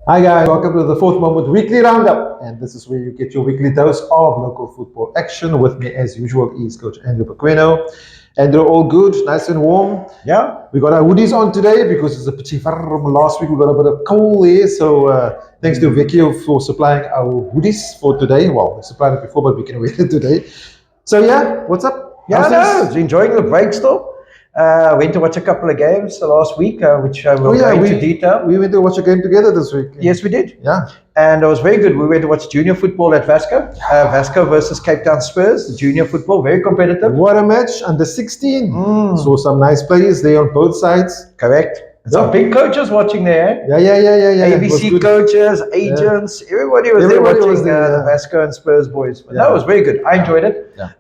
Hi guys, welcome to the Fourth Moment Weekly Roundup, and this is where you get your weekly dose of local football action. With me, as usual, is Coach Andrew Pequeno. Andrew, all good, nice and warm. Yeah. We got our hoodies on today because it's a petit from last week. We got a bit of cold there, so thanks to Pequeno for supplying our hoodies for today. Well, we supplied it before, but we can wear it today. So yeah, what's up? Yeah, no, enjoying the break still. Went to watch a couple of games last week, which we'll go into detail. We went to watch a game together this week. Yes, we did. Yeah. And it was very good. We went to watch junior football at Vasco. Vasco versus Cape Town Spurs, the junior football, very competitive. What a match, under 16. Saw some nice players there on both sides. Correct. Some big coaches watching there. Yeah. ABC coaches, agents, everybody was there watching the Vasco and Spurs boys. But no, it was very good. I enjoyed it. Yeah.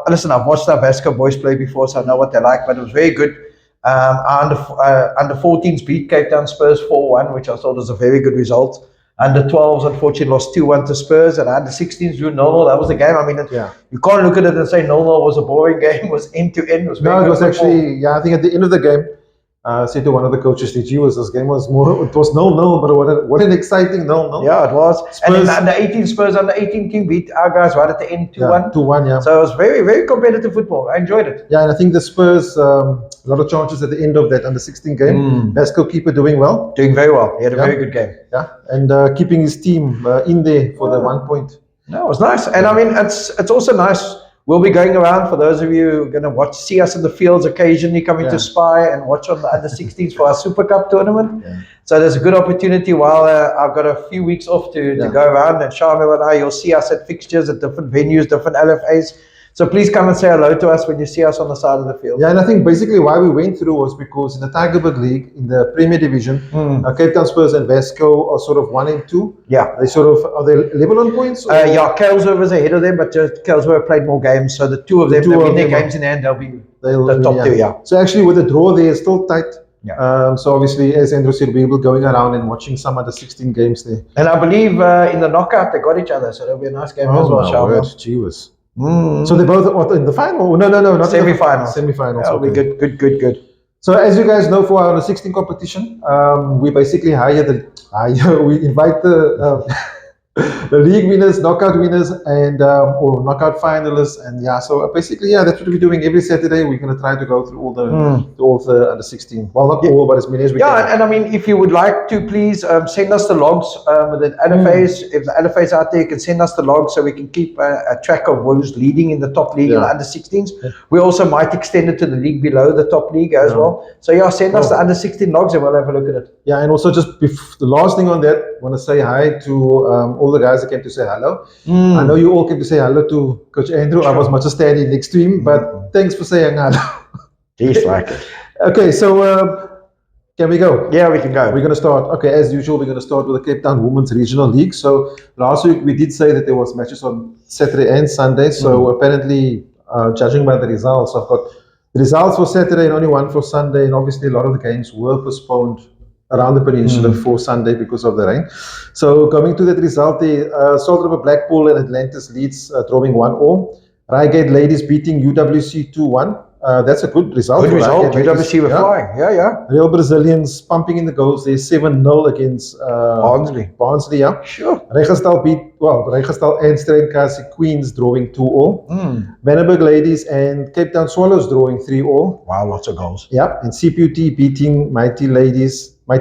Listen, I've watched our Vasco boys play before, so I know what they're like, but it was very good. Under 14s beat Cape Town Spurs 4-1, which I thought was a very good result. Under 12s, unfortunately, lost 2-1 to Spurs, and under 16s drew 0-0. That was the game. I mean, you can't look at it and say 0-0 was a boring game. It was end to end. No, it was actually, I think at the end of the game, I said to one of the coaches, this game was more, it was 0-0, but what an exciting 0-0. Yeah, it was. Spurs, and then under 18 Spurs, under 18 team beat our guys right at the end 2-1. 2-1, yeah. So it was very, very competitive football. I enjoyed it. Yeah, and I think the Spurs, a lot of chances at the end of that under 16 game. Vasco keeper doing well. Doing very well. He had a very good game. Yeah, and keeping his team in there for the 1 point. No, it was nice. And I mean, it's also nice. We'll be going around for those of you who are going to see us in the fields occasionally, coming to spy and watch on the under 16s for our Super Cup tournament. Yeah. So there's a good opportunity while I've got a few weeks off to go around. And Shamiel and I, you'll see us at fixtures at different venues, different LFAs. So please come and say hello to us when you see us on the side of the field. Yeah, and I think basically why we went through was because in the Tigerbird League, in the Premier Division, Cape Town Spurs and Vasco are sort of 1 and 2. Yeah. They sort of, are they level on points? Yeah, Kailsriver is ahead of them, but Kailsriver played more games. So the two of them, they win their games in hand, they'll be the top two, yeah. So actually with the draw there, it's still tight. Yeah. So obviously, as Andrew said, we will be going around and watching some of the 16 games there. And I believe in the knockout, they got each other. So that'll be a nice game as well, Shamiel. Gee whiz. So they're both in the final? No, not semi-finals. Semi-finals. Yeah, okay. Good. So as you guys know, for our 16 competition, we basically we invite the league winners, knockout winners, and or knockout finalists, and so basically that's what we're doing every Saturday. We're going to try to go through all the under 16. Well, not all, but as many as we can. Yeah, and I mean, if you would like to, please send us the logs with the LFAs. If the LFAs out there, you can send us the logs so we can keep a track of who's leading in the top league in the under 16s. We also might extend it to the league below the top league as well. So send us the under 16 logs and we'll have a look at it. Yeah, and also just the last thing on that, I want to say hi to all the guys that came to say hello. I know you all came to say hello to Coach Andrew. I was much standing next to him, but thanks for saying hello. He's like it. Okay, so can we go? Yeah, we can go. We're going to start. Okay, as usual, we're going to start with the Cape Town Women's Regional League. So last week we did say that there was matches on Saturday and Sunday. So apparently, judging by the results, I've got the results for Saturday and only one for Sunday. And obviously, a lot of the games were postponed around the peninsula for Sunday because of the rain. So coming to that result, the Salt River Blackpool and Atlantis Leeds drawing 1-1. Reigate Ladies beating UWC 2-1. That's a good result. Good result. UWC were flying. Yeah. Real Brazilians pumping in the goals. They're 7-0 against Barnsley, yeah. Sure. Regenstahl and Strenkasi Queens drawing 2-0. Vandenberg Ladies and Cape Town Swallows drawing 3-0. Wow, lots of goals. Yeah, and CPT beating Mighty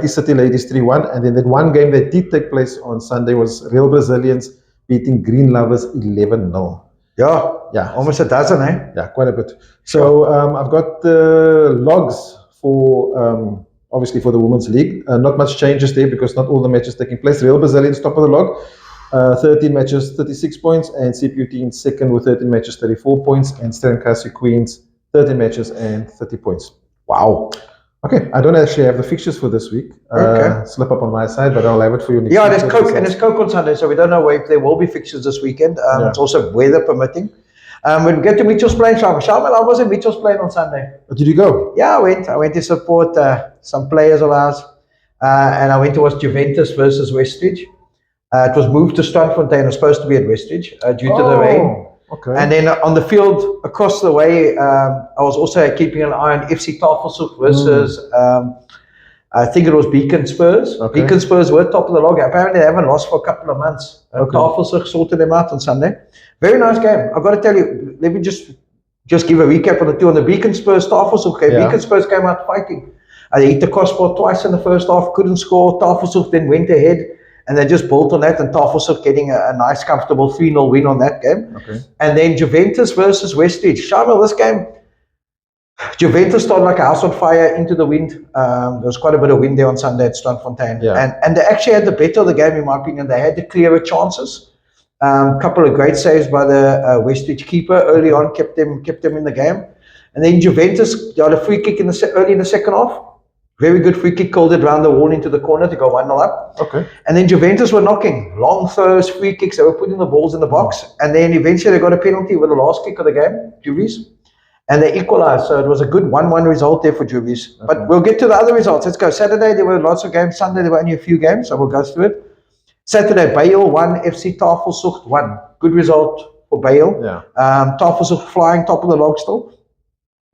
City Ladies 3-1. And then that one game that did take place on Sunday was Real Brazilians beating Green Lovers 11-0. Yeah, almost a dozen, eh? Yeah, quite a bit. So I've got the logs for obviously for the Women's League. Not much changes there because not all the matches taking place. Real Brazilians top of the log, 13 matches, 36 points, and CPT in second with 13 matches, 34 points, and Strenkasi Queens 13 matches and 30 points. Wow. Okay, I don't actually have the fixtures for this week. Slip up on my side, but I'll have it for you next week. Yeah, there's Coke on Sunday, so we don't know if there will be fixtures this weekend. It's also weather permitting. We'll get to Mitchell's Plain, Shamiel. I was in Mitchell's Plain on Sunday. Did you go? Yeah, I went to support some players of ours, and I went to watch Juventus versus Westridge. It was moved to Strandfontein. It was supposed to be at Westridge due to the rain. Okay. And then on the field across the way, I was also keeping an eye on FC Tafelsoek versus I think it was Beacon Spurs. Okay. Beacon Spurs were top of the log. Apparently, they haven't lost for a couple of months. Okay. Tafelsig sorted them out on Sunday. Very nice game. I've got to tell you, let me just give a recap on the two. On the Beacon Spurs Tafelsig game, Yeah. Beacon Spurs came out fighting. They hit the crossbar twice in the first half, couldn't score. Tafelsig then went ahead, and they just built on that, and Tafelsig getting a nice, comfortable 3-0 win on that game. Okay. And then Juventus versus Westridge. Shamiel, this game, Juventus started like a house on fire into the wind. There was quite a bit of wind there on Sunday at Strandfontein. Yeah. And they actually had the better of the game, in my opinion. They had the clearer chances. Couple of great saves by the Westridge keeper early on, kept them in the game. And then Juventus got a free kick early in the second half. Very good free kick, called it around the wall into the corner to go 1-0 up. Okay. And then Juventus were knocking long throws, free kicks. They were putting the balls in the box. And then eventually they got a penalty with the last kick of the game, Juvies. And they equalized. So it was a good 1-1 result there for Juvies. Okay. But we'll get to the other results. Let's go. Saturday, there were lots of games. Sunday, there were only a few games. So we'll go through it. Saturday, Bale 1, FC Tafelsig 1. Good result for Bale. Yeah. Tafelsig flying top of the log still.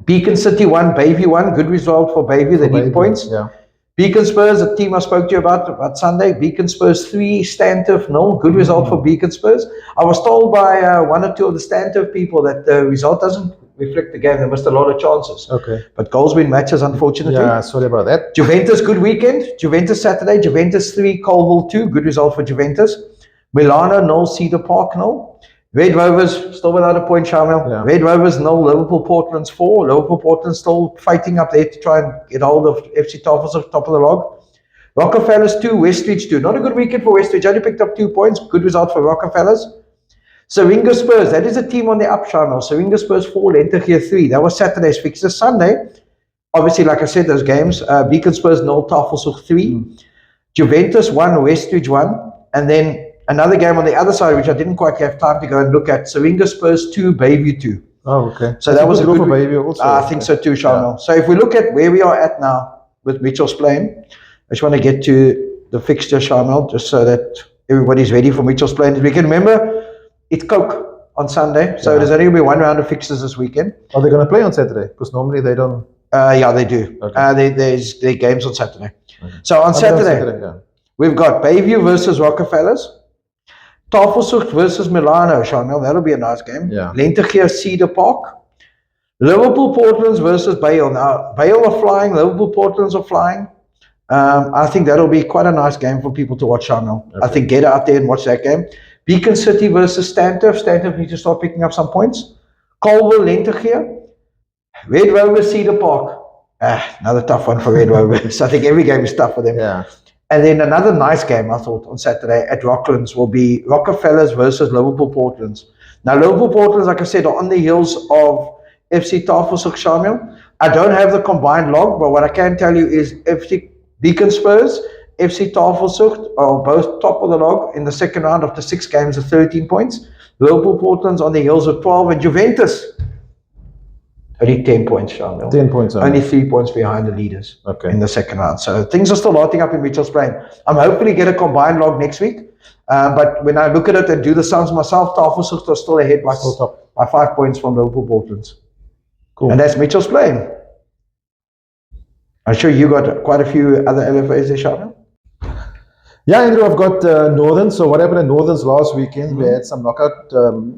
Beacon City 1, Bayview 1. Good result for Bayview. They need points. Yeah. Beacon Spurs, the team I spoke to you about Sunday. Beacon Spurs 3, Stanturf 0. Good result for Beacon Spurs. I was told by one or two of the Stanturf people that the result doesn't reflect the game. They missed a lot of chances. Okay. But goals win matches, unfortunately. Yeah, sorry about that. Juventus, good weekend. Juventus Saturday. Juventus 3, Colville 2. Good result for Juventus. Milano 0, Cedar Park 0. Red Rovers still without a point, Shamiel. Yeah. Red Rovers 0, Liverpool Portland's 4. Liverpool Portland still fighting up there to try and get hold of FC Tafelsig top of the log. Rockefellers 2, Westridge 2. Not a good weekend for Westridge. Only picked up 2 points. Good result for Rockefellers. Syringa Spurs, that is a team on the up, Shamiel. Syringa Spurs 4, Lentegeur 3. That was Saturday's fixture. Sunday, obviously, like I said, those games. Beacon Spurs 0, Tafelsig 3. Juventus 1, Westridge 1. And then another game on the other side, which I didn't quite have time to go and look at. Syringa Spurs 2, Bayview 2. Oh, okay. So that was a good for Bayview also. I think so too, Shamiel. So if we look at where we are at now with Mitchell's Plain, I just want to get to the fixture, Shamiel, just so that everybody's ready for Mitchell's Plain. We can remember it's Coke on Sunday, so there's only going to be one round of fixtures this weekend. Are they going to play on Saturday? Because normally they don't. Yeah, they do. Okay. There's games on Saturday. Okay. So on Saturday, yeah. we've got Bayview versus Rockefellers. Tafelsig versus Milano, Shamiel. That'll be a nice game. Yeah. Lentegeur Cedar Park. Liverpool Portlands versus Bale. Now, Bale are flying. Liverpool Portlands are flying. I think that'll be quite a nice game for people to watch, Shamiel. Okay. I think get out there and watch that game. Beacon City versus Stanturf. Stanturf need to start picking up some points. Colville, Lentegeur. Red Rovers, Cedar Park. Another tough one for Red Rovers. I think every game is tough for them. Yeah. And then another nice game, I thought, on Saturday at Rocklands will be Rockefellers versus Liverpool Portlands. Now, Liverpool Portlands, like I said, are on the heels of FC Tafelsig, Shamiel. I don't have the combined log, but what I can tell you is FC Beacon Spurs, FC Tafelsig are both top of the log in the second round after 6 games of 13 points. Liverpool Portlands on the heels of 12, and Juventus only 10 points, Shamiel. 10 points. Only 3 points behind the leaders in the second round. So things are still lighting up in Mitchell's Plain. I'm hopefully get a combined log next week. But when I look at it and do the sums myself, Tafelsig are still ahead by 5 points from Liverpool Portlands. Cool. And that's Mitchell's Plain. I'm sure you got quite a few other LFAs there, Shamiel. Yeah, Andrew, I've got Northern. So what happened at Northern's last weekend, we had some knockout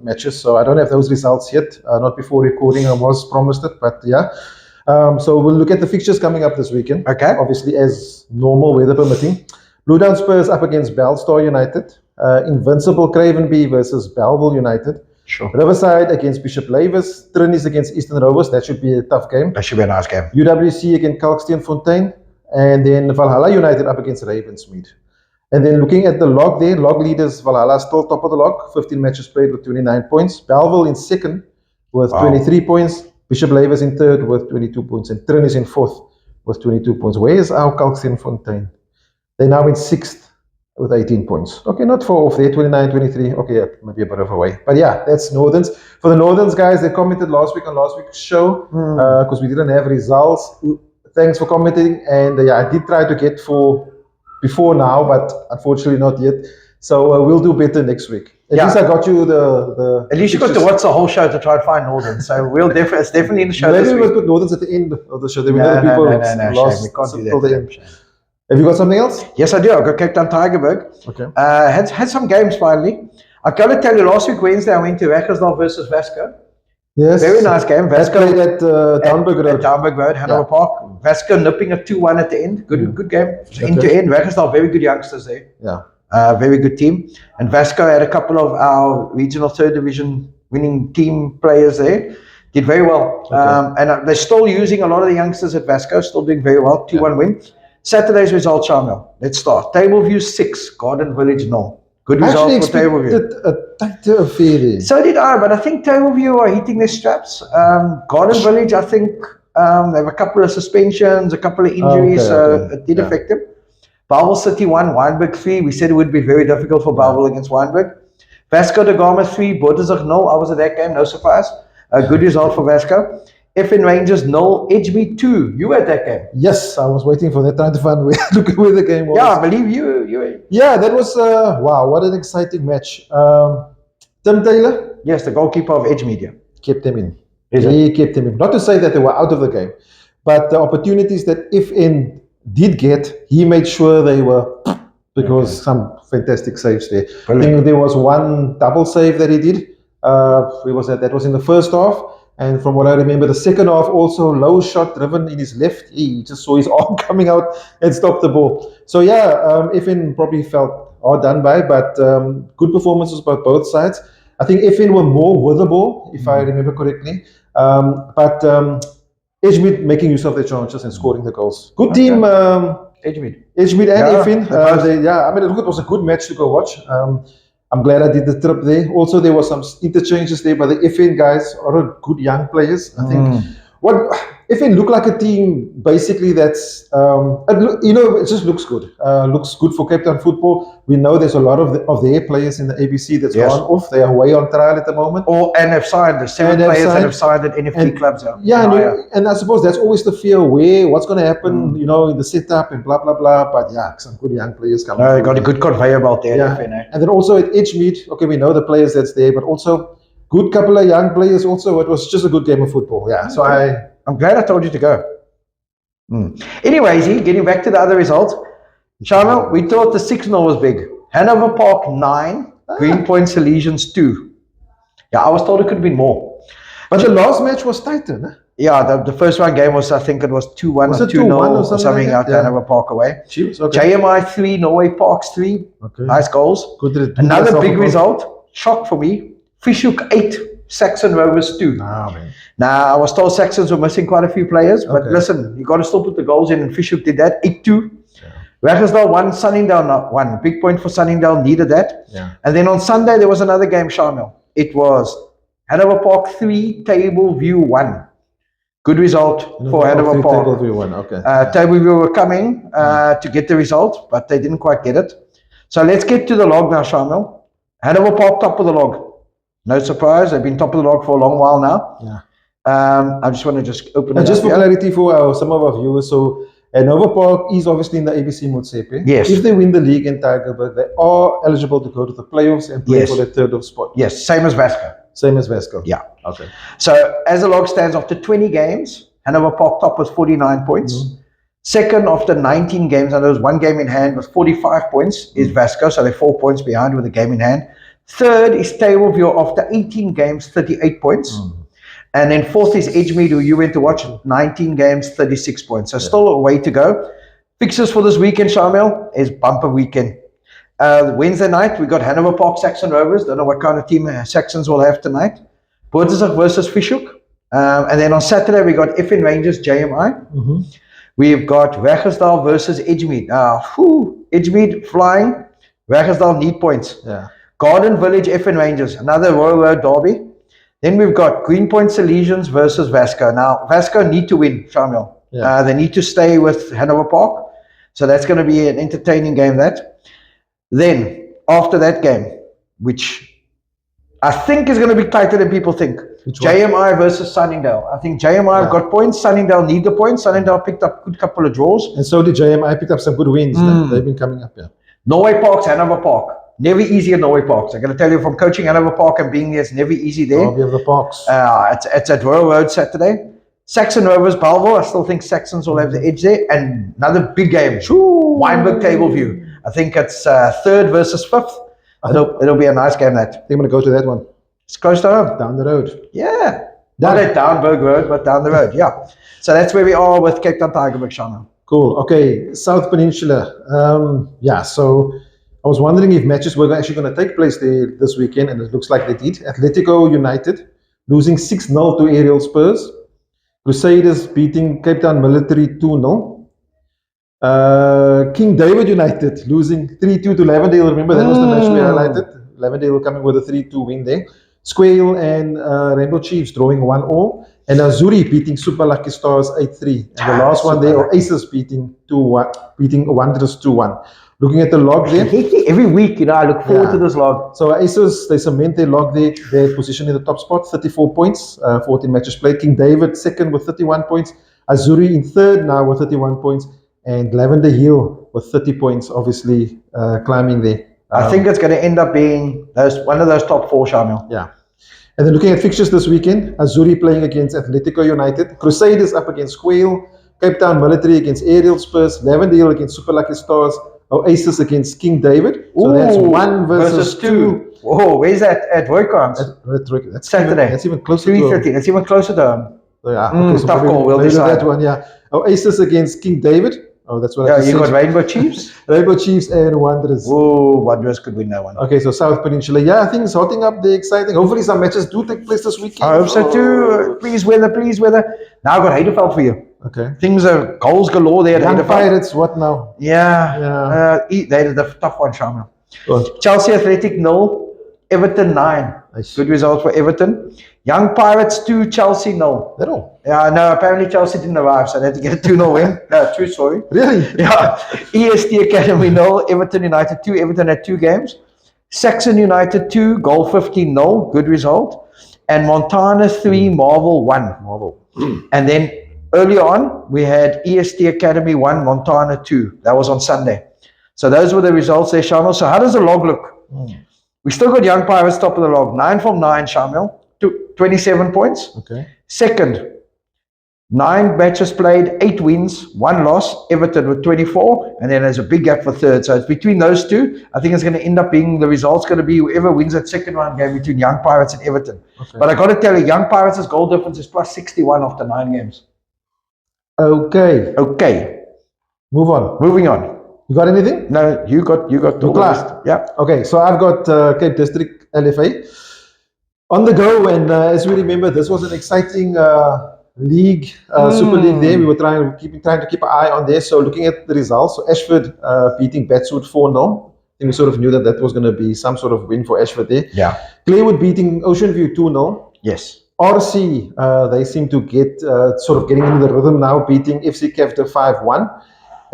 matches. So I don't have those results yet. Not before recording, I was promised it, but yeah. So we'll look at the fixtures coming up this weekend. Okay. Obviously, as normal, weather permitting. Blue Down Spurs up against Bellstar United. Invincible Cravenby versus Belleville United. Sure. Riverside against Bishop Lavis. Trinis against Eastern Rovers. That should be a tough game. That should be a nice game. UWC against Kalksteenfontein. And then Valhalla United up against Ravensmead. And then looking at the log there, log leaders, Valhalla still top of the log, 15 matches played with 29 points. Belleville in second with 23 points. Bishop Lavis in third with 22 points. And Trin is in fourth with 22 points. Where is our Kalksteenfontein? They're now in sixth with 18 points. Okay, not far off there, 29, 23. Okay, yeah, maybe a bit of a way. But yeah, that's Northerns. For the Northerns guys, they commented last week on last week's show because we didn't have results. Thanks for commenting. And yeah, I did try to get for before now, but unfortunately not yet. So we'll do better next week. At least I got you the At least you got to watch the whole show to try and find Northern. So we'll it's definitely in the show. Maybe this we week. must put Northerns at the end of the show. Then we No, know the people shame. We can't do that. Have you got something else? Yes, I do. I've got Cape Town Tigerberg. Okay. Had some games finally. I've got to tell you, last week Wednesday I went to Rackersdal versus Vasco. Yes. Very nice game. Vasco played at Downburg Road. At Downburg Road, Hanover Park. Vasco nipping a 2-1 at the end. Good game. End to end. Rackersdal, very good youngsters there. Yeah. Very good team. And Vasco had a couple of our regional third division winning team players there. Did very well. And they're still using a lot of the youngsters at Vasco, still doing very well. 2-1 win. Saturday's result, Shamiel. Let's start. Table View 6, Garden Village 0. Good result for Table View. A tighter affair there. So did I, but I think Table View are hitting their straps. Garden Village, I think they have a couple of suspensions, a couple of injuries, so it did affect them. Bowel City 1, Wynberg 3. We said it would be very difficult for Bowel against Wynberg. Vasco da Gama 3, Bottersig 0. I was at that game, no surprise. A good result for Vasco. FN Rangers 0, Edgemead 2. You were at that game? Yes, I was waiting for that, trying to find where the game was. Yeah, I believe you. Yeah, that was, wow, what an exciting match. Tim Taylor? Yes, the goalkeeper of Edgemead. Kept them in. He kept them in. Not to say that they were out of the game, but the opportunities that FN did get, he made sure they were, because some fantastic saves there. Brilliant. I think there was one double save that he did. That was in the first half. And from what I remember, the second half also low shot driven in his left. He just saw his arm coming out and stopped the ball. So yeah, FN probably felt hard done by, but good performances by both sides. I think FN were more with the ball, if I remember correctly. But Edgemead making use of their chances and scoring the goals. Good team, Edgemead and FN. I mean, look, it was a good match to go watch. I'm glad I did the trip there. Also, there were some interchanges there, but the FN guys are good young players. I think what FN look like a team basically that's it just looks good. Looks good for Cape Town football. We know there's a lot of their players in the ABC that's gone off. They are way on trial at the moment. And have signed the 7 players that have signed at NFT clubs. And I suppose that's always the fear what's going to happen, in the setup and blah blah blah. But yeah, some good young players coming. They got a good conveyor belt there. Yeah. And then also at Edgemead, okay, we know the players that's there, but also good couple of young players. Also, it was just a good game of football. Yeah. So I'm glad I told you to go. Anyways, getting back to the other results. Shamiel, we thought the 6-0 was big. Hanover Park 9, Greenpoint Salesians 2. Yeah, I was told it could have been more. But the last match was tighter, huh? Yeah, the first round game was, I think it was 2-1 or 2-0 or something out Hanover Park away. Jeez, okay. JMI 3, Norway Parks 3. Okay. Nice goals. Good. Another big result, shock for me. Fishhook 8, Saxon Rovers 2. Man. Now, I was told Saxons were missing quite a few players, but listen, you got to still put the goals in, and Fishhook did that, 8-2. Rackersdale 1, Sunningdale 1. Big point for Sunningdale, needed that. Yeah. And then on Sunday, there was another game, Shamiel. It was Hanover Park 3, Table View 1. Good result for Hanover Park. Table View 1, okay. Table View were coming to get the result, but they didn't quite get it. So let's get to the log now, Shamiel. Hanover Park, top of the log. No surprise, they've been top of the log for a long while now. Yeah. I just want to just open it and just up for clarity for some of our viewers, so Hanover Park is obviously in the ABC Motsepe. Yes. If they win the league in Tigerberg, they are eligible to go to the playoffs and play for the third spot. Yes, same as Vasco. Same as Vasco. Yeah. Okay. So as the log stands, after 20 games, Hanover Park top was 49 points. Second after 19 games, and there was one game in hand, was 45 points, is Vasco, so they're 4 points behind with a game in hand. Third is Tableview after 18 games, 38 points. And then fourth is Edgemead, who you went to watch, 19 games, 36 points. So still a way to go. Fixtures for this weekend, Shamiel, is bumper weekend. Wednesday night, we got Hanover Park, Saxon Rovers. Don't know what kind of team Saxons will have tonight. Bottersig versus Fishhook. And then on Saturday, we got FN Rangers, JMI. We've got Rackersdale versus Edgemead. Edgemead flying. Rackersdale need points. Yeah. Garden Village, FN Rangers, another Royal Road derby. Then we've got Greenpoint Salesians versus Vasco. Now, Vasco need to win, Shamiel. Yeah. They need to stay with Hanover Park. So that's going to be an entertaining game, that. Then, after that game, which I think is going to be tighter than people think, JMI versus Sunningdale. I think JMI have got points. Sunningdale need the points. Sunningdale picked up a good couple of draws. And so did JMI, picked up some good wins. They've been coming up, Norway Parks, Hanover Park. Never easy at Norway Parks. I'm going to tell you from coaching Hanover Park and being there, it's never easy there. Derby of the Parks. It's at Royal Road Saturday. Saxon Rovers, Belleville. I still think Saxons will have the edge there. And another big game, Weinberg Table View. I think it's 3rd versus 5th. It'll be a nice game, that. I think I'm going to go to that one. It's close to home. Down the road. Yeah. Not at Downberg Road, but down the road. Yeah. So that's where we are with Cape Town Tigerberg, Shamiel. Cool. Okay, South Peninsula. Yeah, so I was wondering if matches were actually going to take place there this weekend, and it looks like they did. Atletico United losing 6-0 to Aerial Spurs. Crusaders beating Cape Town Military 2-0. King David United losing 3-2 to Lavendale. Remember, that was the match we highlighted. Lavendale coming with a 3-2 win there. Squale and Rainbow Chiefs drawing 1-1. And Azuri beating Super Lucky Stars 8-3. And the last one there, or Aces beating Wanderers 2-1. Looking at the log there. Every week, I look forward to this log. So Aces, they cement their log there, their position in the top spot, 34 points, 14 matches played. King David second with 31 points. Azuri in third now with 31 points. And Lavender Hill with 30 points, obviously climbing there. I think it's going to end up being one of those top 4, Shamiel. Yeah. And then looking at fixtures this weekend, Azuri playing against Atletico United, Crusaders up against Squale, Cape Town Military against Aerial Spurs, Lavender Hill against Super Lucky Stars, Oasis against King David. So that's 1 versus 2. Whoa, where's that at Roycons? That's Saturday. That's even closer 3:30. That's even closer to home. Yeah, okay, so tough call. We'll decide that one. Yeah, Oasis against King David. Oh, that's what I you got Rainbow Chiefs. Rainbow Chiefs and Wanderers. Oh, Wanderers could win that one. Okay, so South Peninsula. Yeah, things hotting up. They're exciting. Hopefully, some matches do take place this weekend. I hope so too. Please weather. Now I've got Heidelberg for you. Okay. Things are goals galore there. Young Pirates. What now? Yeah. They're the tough one, Shamiel. What? Chelsea Athletic 0, Everton 9. Nice. Good result for Everton. Young Pirates 2, Chelsea 0. That all? Yeah, no, apparently Chelsea didn't arrive, so they had to get a 2-0 win. No, true story. Really? Yeah. EST Academy 0, Everton United 2. Everton had 2 games. Saxon United 2, Goal 15 0. Good result. And Montana 3, Marvel 1. Marvel. And then earlier on, we had EST Academy 1, Montana 2. That was on Sunday. So those were the results there, Shamiel. So how does the log look? We still got Young Pirates top of the log. 9 from 9, Shamiel. 27 points. Okay. Second, 9 matches played, 8 wins, 1 loss. Everton with 24. And then there's a big gap for third. So it's between those two. I think it's going to end up being, the result's going to be whoever wins that second round game between Young Pirates and Everton. Okay. But I got to tell you, Young Pirates' goal difference is plus 61 after 9 games. Okay. Moving on. You got anything? No, you got the list. Yeah. Okay, so I've got Cape District LFA on the go, and as we remember, this was an exciting league, Super League there. We were trying to keep an eye on there. So looking at the results, so Ashford beating Batswood 4-0. I think we sort of knew that was going to be some sort of win for Ashford there. Yeah. Claywood beating Ocean View 2-0. Yes. RC, they seem to get sort of getting into the rhythm now, beating FC Kefter 5-1.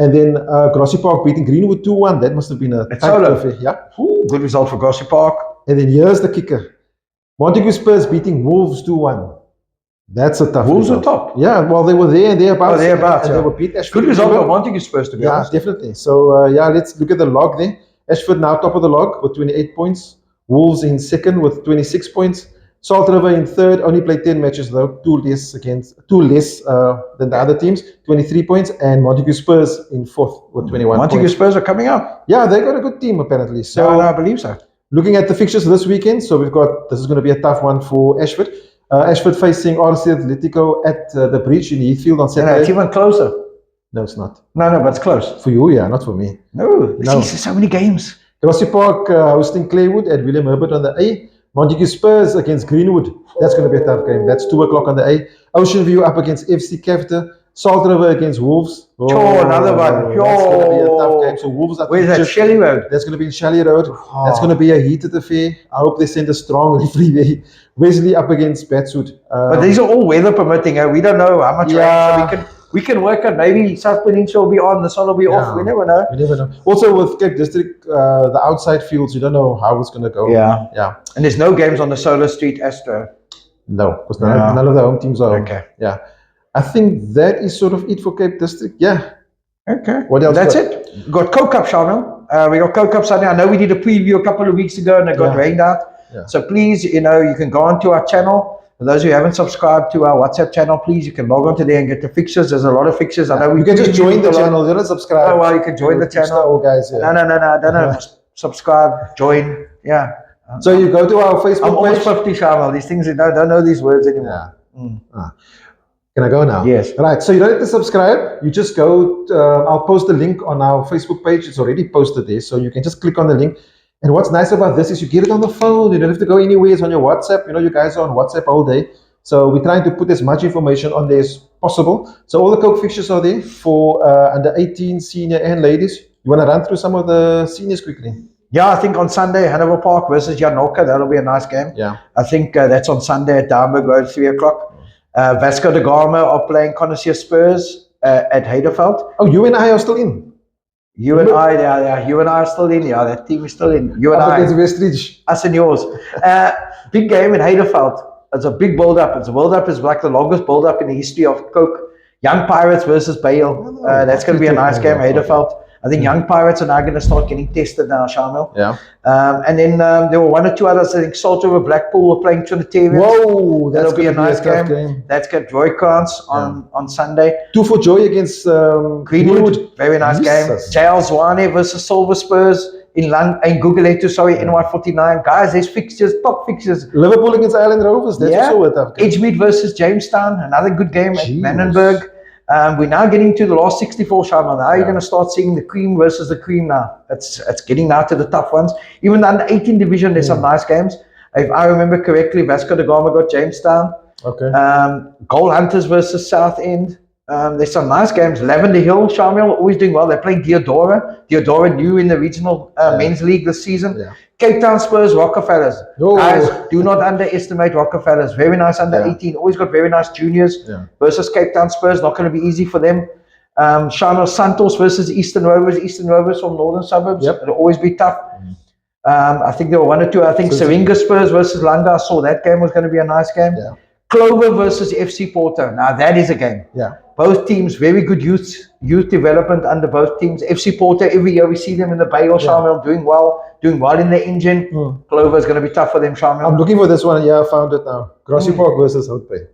And then Grassy Park beating Greenwood 2-1. That must have been a tight affair. Yeah. Ooh, good result for Grassy Park. And then here's the kicker. Montague Spurs beating Wolves 2-1. That's a tough Wolves result. are top. Yeah, well, they were there and thereabouts. And they were beat Ashford. Good result for Montague Spurs, to be honest. Yeah, definitely. So, let's look at the log there. Ashford now top of the log with 28 points. Wolves in second with 26 points. Salt River in third, only played 10 matches though, 2 less than the other teams, 23 points, and Montague Spurs in fourth with 21 points. Montague Spurs are coming up. Yeah, they got a good team apparently. So I believe so. Looking at the fixtures this weekend, so this is going to be a tough one for Ashford. Ashford facing RC Atletico at the Breach in Heathfield on Saturday. No, it's even closer. No, it's not. No, but it's close. For you, yeah, not for me. No. There's so many games. Grassy Park hosting Claywood at William Herbert on the A. Montague Spurs against Greenwood. That's going to be a tough game. That's 2 o'clock on the A. Ocean View up against FC Kefter. Salt River against Wolves. Another one. That's going to be a tough game. So Wolves are. Where's that? Shelley Road. That's going to be in Shelley Road. That's going to be a heated affair. I hope they send a strong referee there. Wesley up against Batswood. But these are all weather permitting. We don't know how much rain. So we can work on maybe South Peninsula will be on, the sun will be off. We never know. We never know. Also with Cape District, the outside fields, you don't know how it's going to go. Yeah. And there's no games on the Solar Street Astro. No, because none of the home teams are. Okay. Yeah. I think that is sort of it for Cape District. Yeah. Okay. What else? That's it. We got Co-Cup, Shamiel. We got Co-Cup Sunday. I know we did a preview a couple of weeks ago and it got rained out. Yeah. So please, you can go onto our channel. For those who haven't subscribed to our WhatsApp channel, please, you can log on to there and get the fixtures. There's a lot of fixtures. I know You can just join the channel. You don't subscribe. Oh, well, you can join the channel. All guys, yeah. No, I don't know. Subscribe, join. Yeah. So you go to our Facebook I'm almost page. 50, Shamiel. These things, I don't know these words anymore. Yeah. Can I go now? Yes. Right. So you don't have to subscribe. You just go. I'll post the link on our Facebook page. It's already posted there, so you can just click on the link. And what's nice about this is you get it on the phone. You don't have to go anywhere. It's on your WhatsApp. You know, you guys are on WhatsApp all day. So we're trying to put as much information on there as possible. So all the Coke fixtures are there for under 18, senior and ladies. You want to run through some of the seniors quickly? Yeah, I think on Sunday, Hanover Park versus Janoka, that'll be a nice game. Yeah. I think that's on Sunday at Downburg Road, 3 o'clock. Vasco da Gama are playing Connoisseur Spurs at Heiderveld. Oh, you and I are still in. You and I are still in. Yeah, that team is still in. You and I. Against Westridge. Us and yours. Big game in Heiderveld. It's a big build-up. It's a build-up. It's like the longest build-up in the history of Coke. Young Pirates versus Bale. That's going to be a nice game, Heiderveld. I think Young Pirates are now going to start getting tested now, Shamiel. Yeah. And then there were one or two others. I think Salt River Blackpool were playing Trinitarians. Whoa, that'll be a nice game. That's got Joy Kans on Sunday. 2 for Joy against Greenwood. Very nice game. JL Zwane versus Silver Spurs in Guguletu, NY49. Guys, there's fixtures, top fixtures. Liverpool against Island Rovers. That's also a tough game. Edgemead versus Jamestown. Another good game at Vandenberg. We're now getting to the last 64, Shamiel. Now you're going to start seeing the cream versus the cream now. It's getting now to the tough ones. Even the under 18 division, there's some nice games. If I remember correctly, Vasco da Gama got Jamestown. Okay. Goal Hunters versus South End. There's some nice games. Lavender Hill, Shamiel, always doing well. They're playing Deodora. Deodora new in the regional men's league this season. Yeah. Cape Town Spurs, Rockefellers. Guys, do not underestimate Rockefellers. Very nice under 18. Always got very nice juniors versus Cape Town Spurs. Not going to be easy for them. Shamiel Santos versus Eastern Rovers. Eastern Rovers from northern suburbs. It'll always be tough. I think there were one or two. I think Seringa Spurs versus Langa. I saw that game was going to be a nice game. Yeah. Clover versus FC Porto. Now that is a game. Yeah. Both teams, very good youth development under both teams. FC Porto, every year we see them in the Bay or Shamiel doing well in the engine. Clover is going to be tough for them, Shamiel. I'm looking for this one. Yeah, I found it now. Grassy Park versus Hout Bay.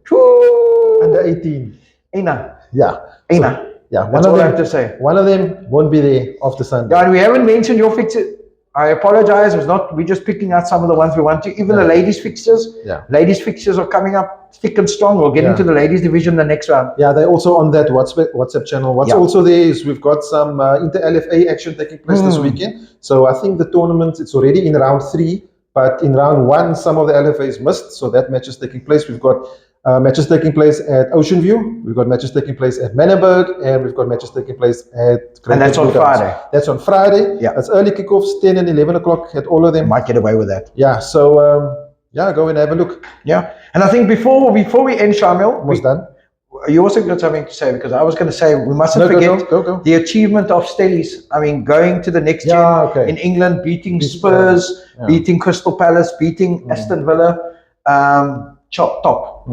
Under 18. Ina. Yeah. Ina. Yeah. That's all I have to say. One of them won't be there after Sunday. Yeah, and we haven't mentioned your fixture. I apologize. We're just picking out some of the ones we want to. Even the ladies' fixtures. Yeah. Ladies' fixtures are coming up thick and strong. We'll get into the ladies' division the next round. Yeah, they're also on that WhatsApp channel. What's also there is we've got some inter-LFA action taking place this weekend. So I think the tournament, it's already in round 3. But in round 1, some of the LFAs missed. So that match is taking place. We've got matches taking place at Ocean View. We've got matches taking place at Manenberg, and we've got matches taking place at. And that's on Friday. That's on Friday. Yeah. That's early kickoffs, 10 and 11 o'clock at all of them. Might get away with that. Yeah. So go and have a look. Yeah. And I think before we end, Shamiel, almost done. You also got something to say, because I was going to say we mustn't forget the achievement of Stellies. I mean, going to the next gen in England, beating Spurs, beating Crystal Palace, beating Aston Villa. Top.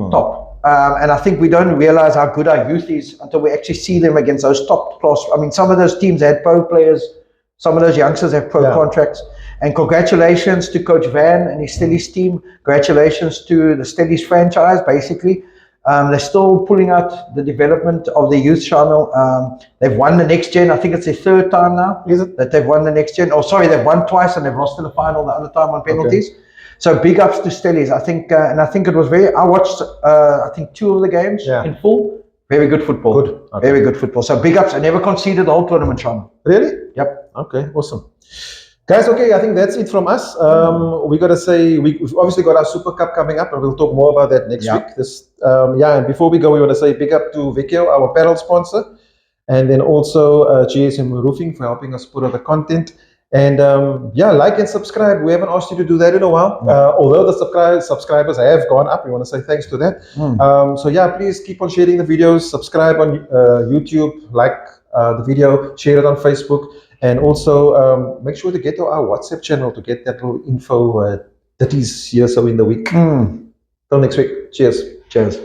And I think we don't realize how good our youth is until we actually see them against those top class. I mean, some of those teams had pro players, some of those youngsters have pro contracts. And congratulations to Coach Van and his Stellies team. Congratulations to the Stellies franchise, basically. They're still pulling out the development of the youth, Shamiel. They've won the next gen. I think it's their 3rd time now. Is it? That they've won the next gen. Oh, sorry, they've won twice and they've lost in the final the other time on penalties. Okay. So big ups to Stellies. I think, and I think it was I watched, I think 2 of the games in full. Very good football. Good. Okay. Very good football. So big ups. I never conceded the whole tournament, Sean. Really? Yep. Okay, awesome. Guys, okay, I think that's it from us. We got to say, we've obviously got our Super Cup coming up, and we'll talk more about that next week. And before we go, we want to say big up to Pequeno, our apparel sponsor, and then also GSM Roofing for helping us put out the content. And like and subscribe. We haven't asked you to do that in a while. Although the subscribers have gone up, we want to say thanks to that. Please keep on sharing the videos. Subscribe on YouTube, like the video, share it on Facebook, and also make sure to get to our WhatsApp channel to get that little info that is here so in the week. Till next week. Cheers. Cheers.